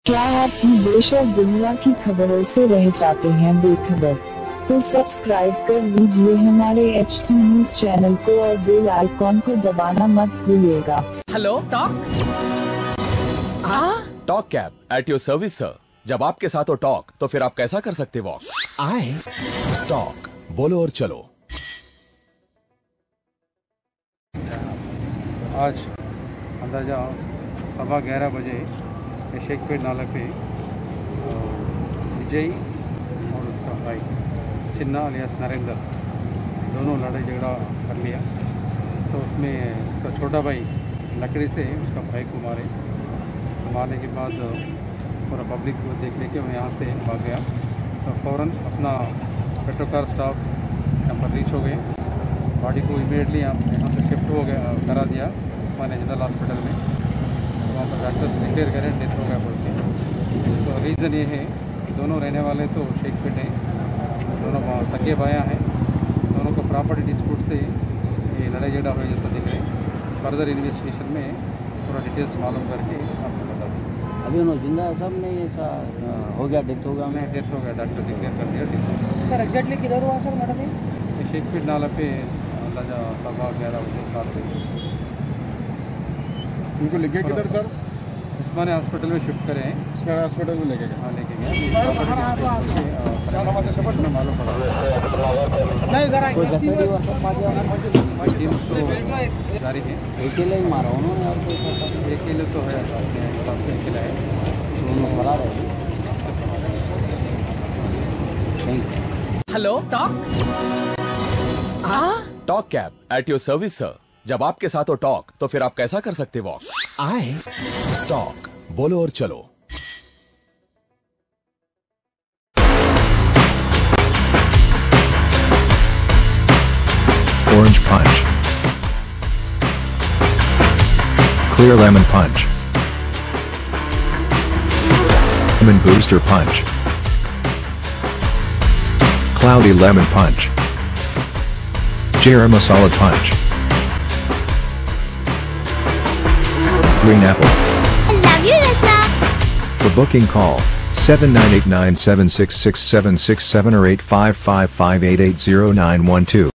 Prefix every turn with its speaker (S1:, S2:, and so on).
S1: क्या आप भी देश और दुनिया की खबरों से रह जाते हैं बेखबर? तो सब्सक्राइब कर लीजिए हमारे HT न्यूज चैनल को और बेल आइकॉन को दबाना मत भूलिएगा।
S2: Hello talk. हाँ
S3: talk cab at your service sir. जब आपके साथ हो टॉक तो फिर आप कैसा कर सकते वॉक?
S2: आए
S3: टॉक बोलो और चलो।
S4: आज अंदाजा 11:15 बजे शेखपेट नाला पे विजय और उसका भाई चिन्ना अलियास नरेंद्र दोनों लड़ाई झगड़ा कर लिया। तो उसमें उसका छोटा भाई लकड़ी से उसका भाई को मारने के बाद पूरा पब्लिक को देखने के वो यहाँ से भाग गया। तो फ़ौरन अपना पेट्रोकार स्टाफ यहाँ पर रीच हो गए। बॉडी को इमीडिएटली यहाँ से शिफ्ट हो गया करा दिया उस्मानिया जनरल हॉस्पिटल में। वहाँ पर डॉक्टर्स डिक्लेयर करें डेथ हो गया बोल के। तो रीज़न ये है कि दोनों रहने वाले तो शेखपेट हैं, दोनों सगे भाइयाँ हैं। दोनों को प्रॉपर्टी डिस्प्यूट से ये लड़ाई झगड़ा हुआ जैसा दिख रहे हैं। फर्दर इन्वेस्टिगेशन में पूरा डिटेल्स मालूम करके आपको बता दें।
S5: अभी उन्होंने जिंदा है सब नहीं, ऐसा हो गया डेथ हो गया?
S4: नहीं, डेथ हो गया, डॉक्टर डिक्लेयर कर दिया डेथ हो गया।
S6: सर एग्जैक्टली किधर हुआ सर मैडम?
S4: ये शेखपेट नाला पे अंदाजा 11:15 बजे रात को।
S7: उनको लेके किधर सर?
S4: उस्मानिया हॉस्पिटल में शिफ्ट करें हैं।
S7: उस्मानिया हॉस्पिटल में लेके गए?
S4: हाँ, लेके गया। मालूम पड़ा
S6: नहीं
S5: कोई गसेड़ी हुआ सब मार दिया?
S4: टीम तो जारी है।
S5: अकेले ही मारा उन्होंने और कोई साथ?
S4: अकेले तो है, अकेला है।
S5: दोनों फरार है।
S2: Hello talk. हाँ
S3: talk cab at your service sir. जब आपके साथ हो टॉक तो फिर आप कैसा कर सकते वॉक?
S2: आए
S3: टॉक बोलो और चलो।
S8: Orange Punch, Clear Lemon Punch, Lemon Booster Punch, Cloudy Lemon Punch, Garam Masala Punch, Green Apple.
S9: I love you, Rasna.
S8: For booking call 7989766767 or 8555880912.